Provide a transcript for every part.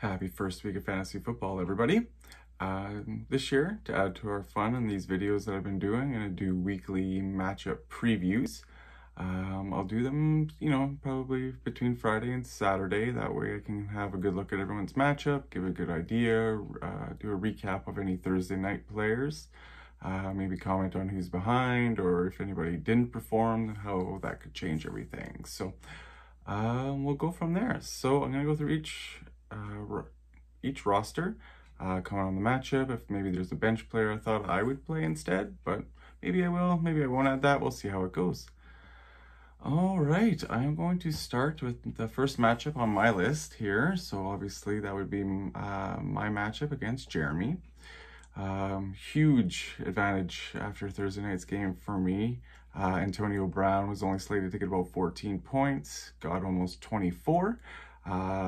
Happy first week of fantasy football, everybody. This year, to add to our fun in these videos that I've been doing, I'm going to do weekly matchup previews. I'll do them, probably between Friday and Saturday. That way I can have a good look at everyone's matchup, give a good idea, do a recap of any Thursday night players, maybe comment on who's behind, or if anybody didn't perform, how that could change everything. So we'll go from there. So I'm going to go through each roster, comment on the matchup. If maybe there's a bench player I thought I would play instead, but maybe I will, maybe I won't add that. We'll see how it goes. All right, I'm going to start with the first matchup on my list here. So obviously that would be my matchup against Jeremy. Huge advantage after Thursday night's game for me. Antonio Brown was only slated to get about 14 points, got almost 24.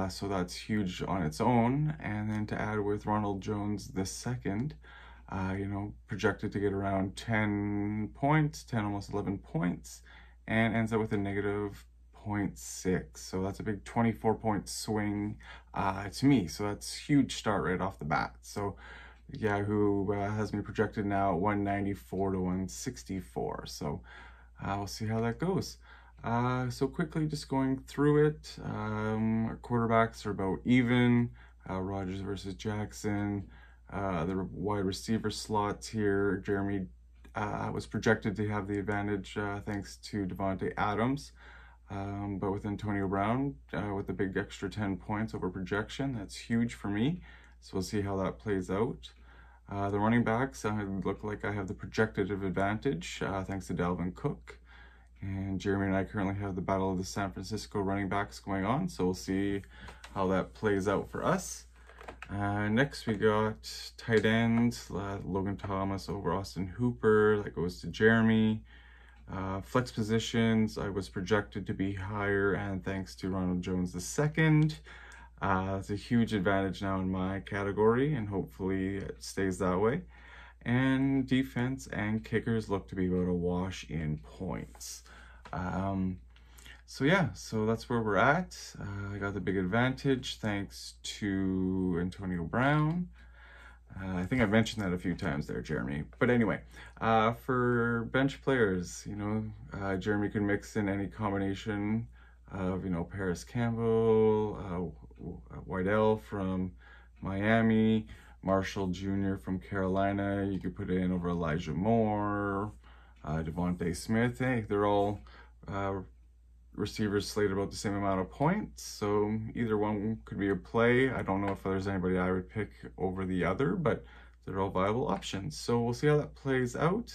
So that's huge on its own. And then to add with Ronald Jones II, projected to get around 10 points, 10, almost 11 points, and ends up with a negative 0.6. So that's a big 24-point swing to me. So that's a huge start right off the bat. So Yahoo has me projected now at 194 to 164. So we'll see how that goes. So quickly just going through it, our quarterbacks are about even, Rodgers versus Jackson. The wide receiver slots here, Jeremy was projected to have the advantage thanks to Devontae Adams, but with Antonio Brown with a big extra 10 points over projection, that's huge for me. So we'll see how that plays out. The running backs look like I have the projected advantage thanks to Dalvin Cook. And Jeremy and I currently have the battle of the San Francisco running backs going on, so we'll see how that plays out for us. Next we got tight ends, Logan Thomas over Austin Hooper, that goes to Jeremy. Flex positions, I was projected to be higher, and thanks to Ronald Jones II. It's a huge advantage now in my category, and hopefully it stays that way. And defense and kickers look to be about a wash in points. So that's where we're at. I got the big advantage thanks to Antonio Brown. I think I've mentioned that a few times there, Jeremy. But anyway, for bench players, Jeremy can mix in any combination of, Paris Campbell, Whitell from Miami, Marshall Jr. from Carolina. You could put it in over Elijah Moore, Devontae Smith. Hey, they're all receivers slated about the same amount of points, so either one could be a play. I don't know if there's anybody I would pick over the other, but they're all viable options. So we'll see how that plays out,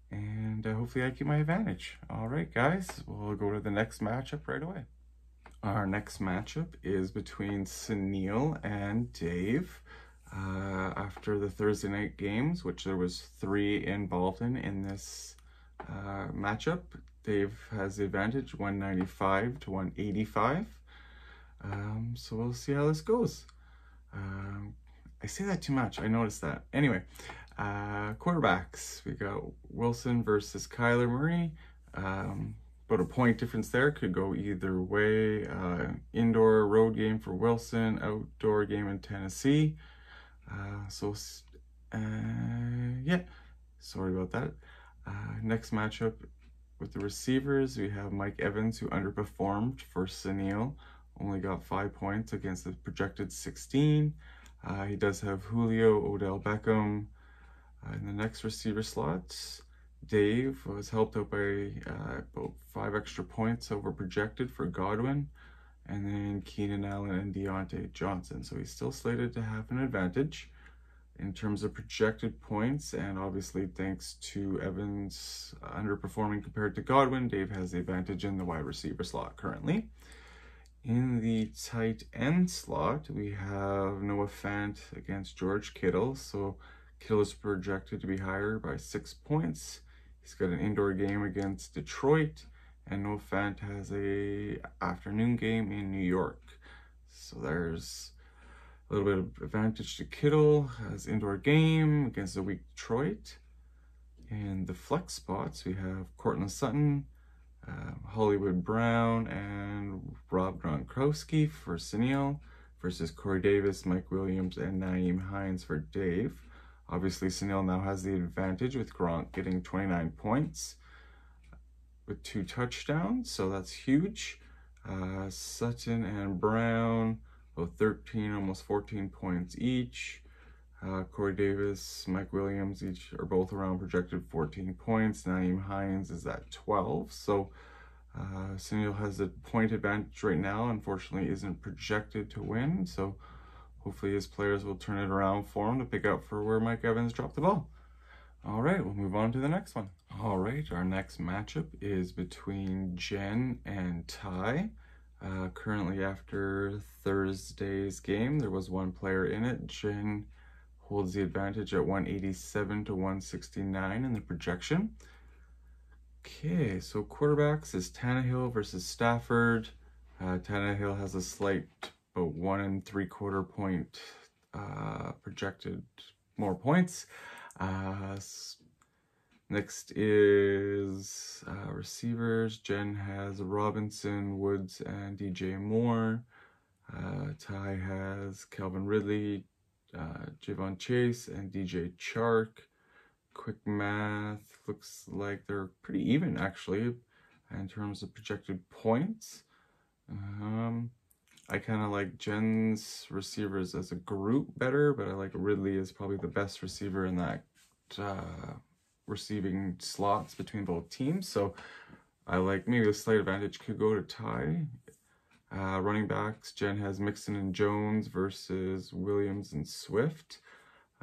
and hopefully I keep my advantage. All right, guys, we'll go to the next matchup right away. Our next matchup is between Sunil and Dave. After the Thursday night games, which there was 3 involved in this matchup, Dave has the advantage, 195 to 185. So we'll see how this goes. I say that too much, I noticed that. Anyway, quarterbacks, we got Wilson versus Kyler Murray. About a point difference there, could go either way. Indoor road game for Wilson, outdoor game in Tennessee. Sorry about that. Next matchup with the receivers, we have Mike Evans, who underperformed for Sunil, only got 5 points against the projected 16. He does have Julio, Odell Beckham. In the next receiver slots, Dave was helped out by about 5 extra points over projected for Godwin, and then Keenan Allen and Deontay Johnson. So he's still slated to have an advantage in terms of projected points, and obviously thanks to Evans underperforming compared to Godwin, Dave has the advantage in the wide receiver slot currently. In the tight end slot, we have Noah Fant against George Kittle. So Kittle is projected to be higher by 6 points. He's got an indoor game against Detroit, and Noah Fant has a afternoon game in New York. So there's a little bit of advantage to Kittle, has indoor game against a weak Detroit. In the flex spots, we have Cortland Sutton, Hollywood Brown, and Rob Gronkowski for Sunil. versus Corey Davis, Mike Williams, and Nyheim Hines for Dave. Obviously, Sunil now has the advantage with Gronk getting 29 points with 2 touchdowns, so that's huge. Sutton and Brown, both 13, almost 14 points each. Corey Davis, Mike Williams, each are both around projected 14 points. Nyheim Hines is at 12. So Sunil has a point advantage right now. Unfortunately, isn't projected to win. So hopefully his players will turn it around for him to pick up for where Mike Evans dropped the ball. All right, we'll move on to the next one. All right, our next matchup is between Jen and Ty. Currently, after Thursday's game, there was one player in it. Jen holds the advantage at 187 to 169 in the projection. Okay, so quarterbacks is Tannehill versus Stafford. Tannehill has a slight, about 1 3/4 point projected more points. Next is receivers. Jen has Robinson, Woods, and DJ Moore. Ty has Calvin Ridley, Javon Chase, and DJ Chark. Quick math, looks like they're pretty even actually in terms of projected points. I kind of like Jen's receivers as a group better, but I like Ridley as probably the best receiver in that receiving slots between both teams. So I like maybe a slight advantage could go to Ty. Running backs, Jen has Mixon and Jones versus Williams and Swift.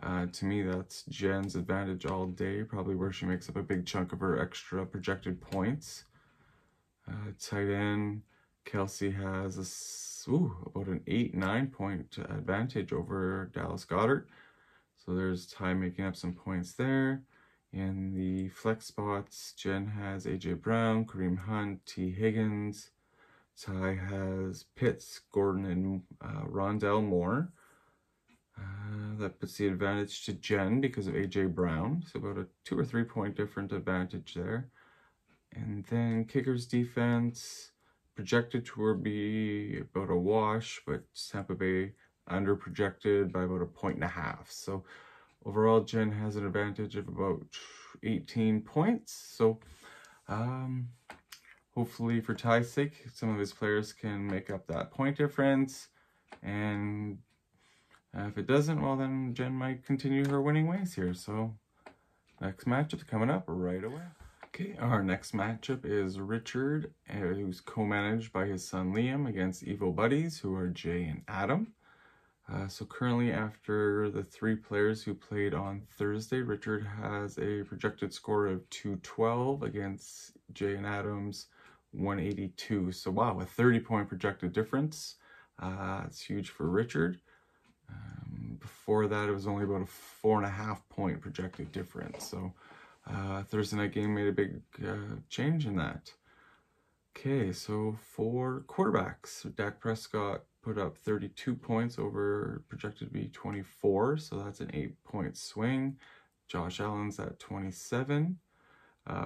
To me, that's Jen's advantage all day, probably where she makes up a big chunk of her extra projected points. Tight end, Kelsey has about an 8-9 point advantage over Dallas Goedert. So there's Ty making up some points there. In the flex spots, Jen has AJ Brown, Kareem Hunt, T. Higgins. Ty has Pitts, Gordon, and Rondell Moore. That puts the advantage to Jen because of AJ Brown. So about a 2 or 3 point different advantage there. And then kickers defense, projected to be about a wash, but Tampa Bay under projected by about 1.5 points. So overall, Jen has an advantage of about 18 points. So hopefully for Ty's sake, some of his players can make up that point difference. And if it doesn't, well then Jen might continue her winning ways here. So next matchup's coming up right away. Okay, our next matchup is Richard, who's co-managed by his son Liam, against Evil Buddies, who are Jay and Adam. So currently, after the 3 players who played on Thursday, Richard has a projected score of 212 against Jay and Adam's 182. So wow, a 30-point projected difference. It's huge for Richard. Before that, it was only about a 4.5 point projected difference. So Thursday night game made a big change in that. Okay, so for quarterbacks, Dak Prescott put up 32 points over projected to be 24, so that's an 8-point swing. Josh Allen's at 27.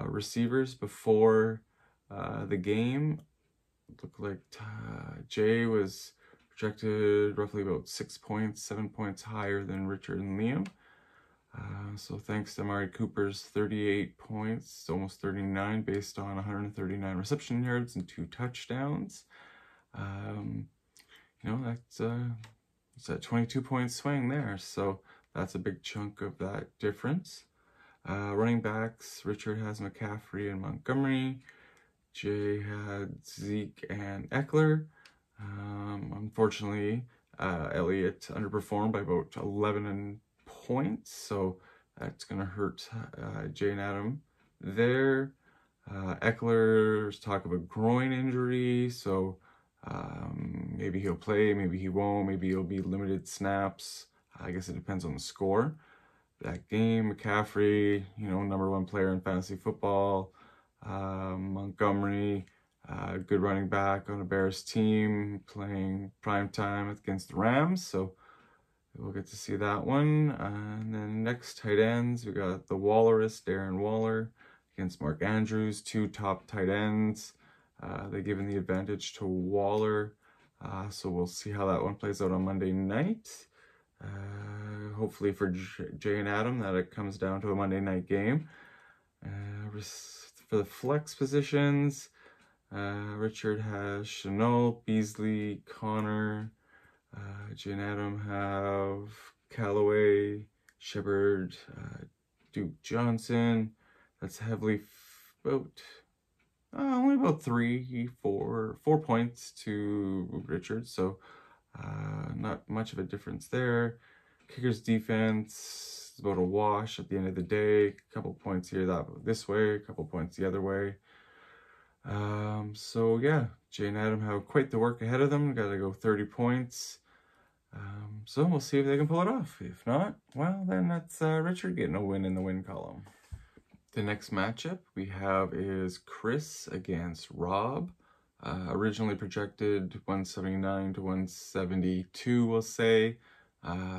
Receivers before the game, looked like Jay was projected roughly about 6 points, 7 points higher than Richard and Liam. So thanks to Amari Cooper's 38 points, almost 39, based on 139 reception yards and 2 touchdowns. That's a 22-point swing there. So that's a big chunk of that difference. Running backs, Richard has McCaffrey and Montgomery. Jay had Zeke and Eckler. Unfortunately, Elliott underperformed by about 11 points, so that's going to hurt Jay and Adam there. Eckler's talk of a groin injury, so maybe he'll play, maybe he won't, maybe he'll be limited snaps. I guess it depends on the score. That game, McCaffrey, #1 player in fantasy football. Montgomery, good running back on a Bears team, playing primetime against the Rams, so we'll get to see that one. And then next tight ends, we got the Walrus, Darren Waller, against Mark Andrews, 2 top tight ends. They've given the advantage to Waller. So we'll see how that one plays out on Monday night. Hopefully for Jay and Adam that it comes down to a Monday night game. For the flex positions, Richard has Chenault, Beasley, Connor. Jay and Adam have Callaway, Shepard, Duke Johnson. That's heavily only about 4 points to Richard, so not much of a difference there. Kickers defense is about a wash at the end of the day. A couple points here this way, a couple points the other way. So yeah, Jay and Adam have quite the work ahead of them. Gotta go 30 points. So we'll see if they can pull it off. If not, well, then that's Richard getting a win in the win column. The next matchup we have is Chris against Rob. Originally projected 179 to 172, we'll say.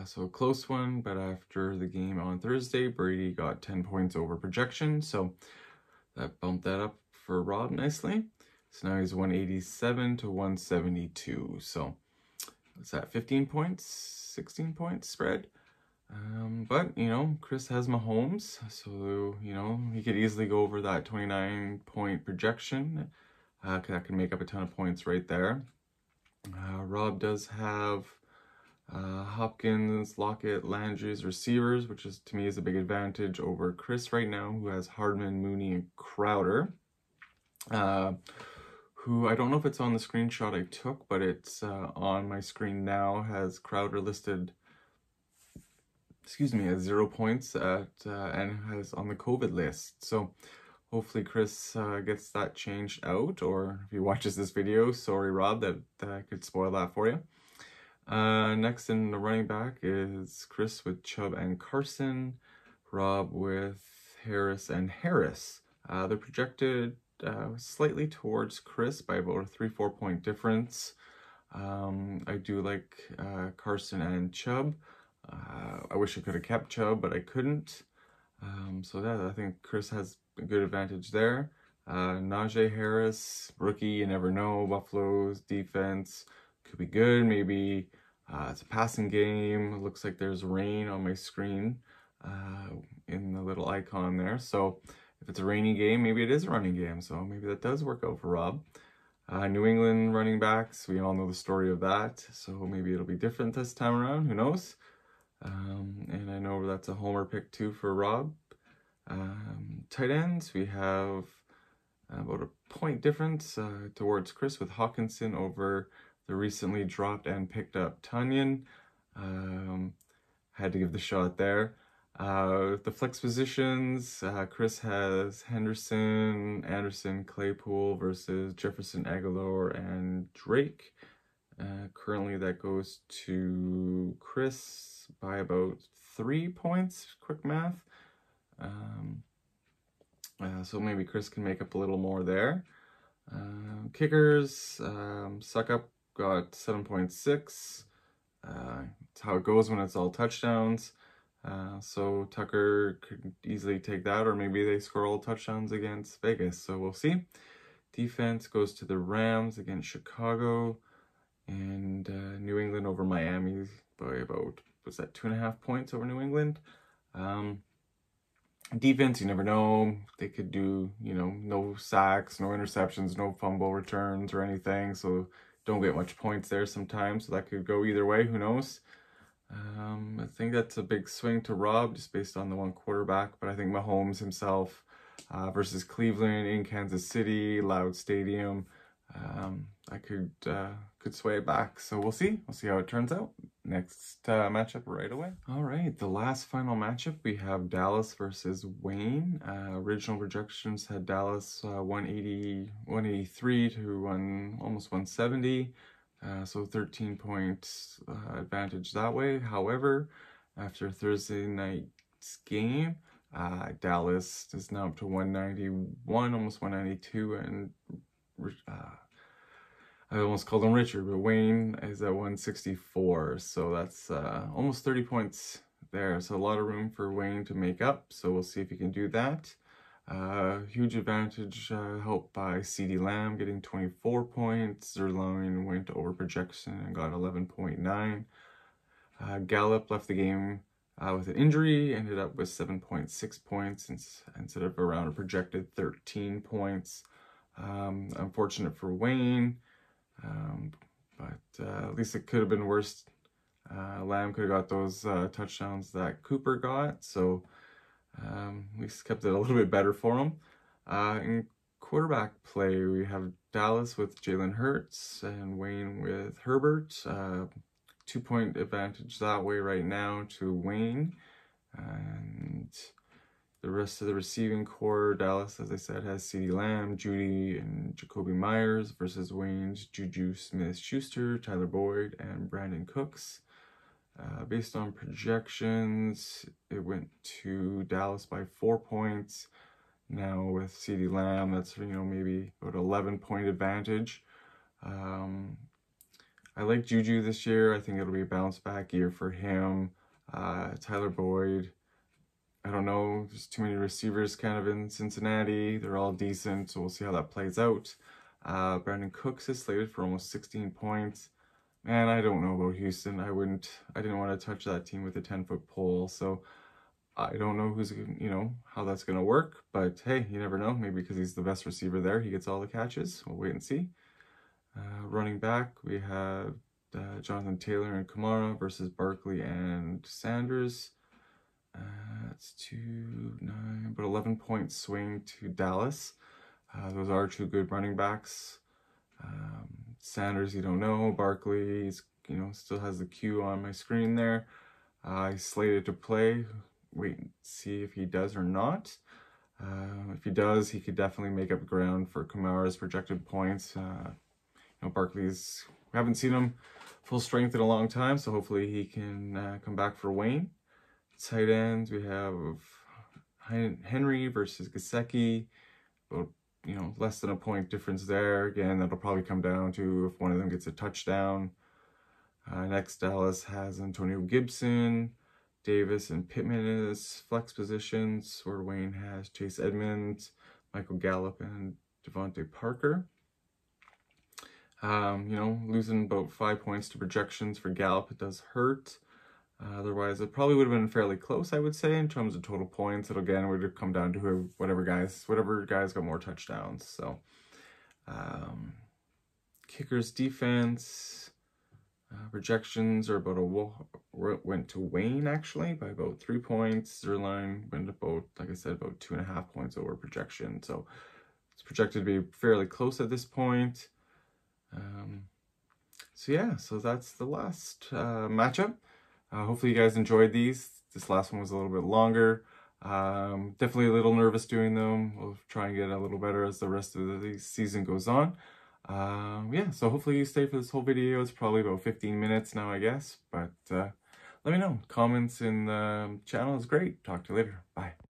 So a close one, but after the game on Thursday, Brady got 10 points over projection. So that bumped that up for Rob nicely. So now he's 187 to 172. So what's that, 15 points, 16 points spread? But, you know, Chris has Mahomes, so, you know, he could easily go over that 29-point projection. That can make up a ton of points right there. Rob does have Hopkins, Lockett, Landry's receivers, which is, to me, is a big advantage over Chris right now, who has Hardman, Mooney, and Crowder. Who, I don't know if it's on the screenshot I took, but it's on my screen now, has Crowder listed, as 0 points and has on the COVID list. So hopefully Chris gets that changed out, or if he watches this video, sorry Rob that I could spoil that for you. Next in the running back is Chris with Chubb and Carson, Rob with Harris and Harris. They're projected slightly towards Chris by about a 3-4 point difference. I do like Carson and Chubb. I wish I could have kept Chubb, but I couldn't. So yeah, I think Chris has a good advantage there. Najee Harris, rookie, you never know. Buffalo's defense could be good. Maybe it's a passing game. It looks like there's rain on my screen in the little icon there. So if it's a rainy game, maybe it is a running game. So maybe that does work out for Rob. New England running backs, we all know the story of that. So maybe it'll be different this time around. Who knows? And I know that's a homer pick too for Rob. Tight ends, we have about a point difference towards Chris with Hawkinson over the recently dropped and picked up Tannehill. Had to give the shot there. The flex positions, Chris has Henderson, Anderson, Claypool versus Jefferson, Aguilar, and Drake. Currently that goes to Chris by about 3 points, quick math. So maybe Chris can make up a little more there. Kickers, Suck Up got 7.6. It's how it goes when it's all touchdowns. So Tucker could easily take that, or maybe they score all touchdowns against Vegas. So we'll see. Defense goes to the Rams against Chicago, and New England over Miami by about, what's that, 2.5 points over New England. Defense, you never know. They could do, you know, no sacks, no interceptions, no fumble returns or anything. So don't get much points there sometimes. So that could go either way. Who knows? I think that's a big swing to Rob just based on the one quarterback. But I think Mahomes himself versus Cleveland in Kansas City, loud stadium. I could sway it back. So we'll see. We'll see how it turns out. Next matchup right away. All right, the last final matchup, we have Dallas versus Wayne. Original projections had Dallas 183 to almost 170. So 13 points advantage that way. However, after Thursday night's game, Dallas is now up to 191, almost 192, and I almost called him Richard, but Wayne is at 164, so that's almost 30 points there. So a lot of room for Wayne to make up, so we'll see if he can do that. Huge advantage helped by CD Lamb getting 24 points. Zerline went over projection and got 11.9. Gallup left the game with an injury, ended up with 7.6 points instead of around a projected 13 points. Unfortunate for Wayne, but at least it could have been worse. Lamb could have got those touchdowns that Cooper got, so at least kept it a little bit better for him. In quarterback play, we have Dallas with Jalen Hurts and Wayne with Herbert. 2-point advantage that way right now to Wayne. And the rest of the receiving core, Dallas, as I said, has CeeDee Lamb, Judy, and Jacoby Myers versus Wayne's Juju Smith-Schuster, Tyler Boyd, and Brandon Cooks. Based on projections, it went to Dallas by 4 points. Now with CeeDee Lamb, that's, maybe about 11-point advantage. I like Juju this year. I think it'll be a bounce back year for him. Tyler Boyd, I don't know. There's too many receivers kind of in Cincinnati. They're all decent, so we'll see how that plays out. Brandon Cooks is slated for almost 16 points. Man, I don't know about Houston. I didn't want to touch that team with a 10-foot pole, so I don't know who's, how that's going to work. But hey, you never know. Maybe because he's the best receiver there, he gets all the catches. We'll wait and see. Running back, we have Jonathan Taylor and Kamara versus Barkley and Sanders. That's 2-9, but 11-point swing to Dallas. Those are two good running backs. Sanders, you don't know. Barkley, still has the Q on my screen there. He's slated to play. Wait and see if he does or not. If he does, he could definitely make up ground for Kamara's projected points. Barkley's, we haven't seen him full strength in a long time, so hopefully he can come back for Wayne. Tight ends, we have Henry versus Gesicki. About, less than a point difference there. Again, that'll probably come down to if one of them gets a touchdown. Next, Dallas has Antonio Gibson, Davis, and Pittman as flex positions, where Wayne has Chase Edmonds, Michael Gallup, and Devontae Parker. Losing about 5 points to projections for Gallup, it does hurt. Otherwise, it probably would have been fairly close, I would say, in terms of total points. It again would have come down to whatever guys got more touchdowns. So, kickers defense projections are went to Wayne actually by about 3 points. Zerline went about, like I said, about 2.5 points over projection. So it's projected to be fairly close at this point. So that's the last matchup. Hopefully you guys enjoyed these. This last one was a little bit longer. Definitely a little nervous doing them. We'll try and get a little better as the rest of the season goes on. So hopefully you stay for this whole video. It's probably about 15 minutes now, I guess. But let me know. Comments in the channel is great. Talk to you later. Bye.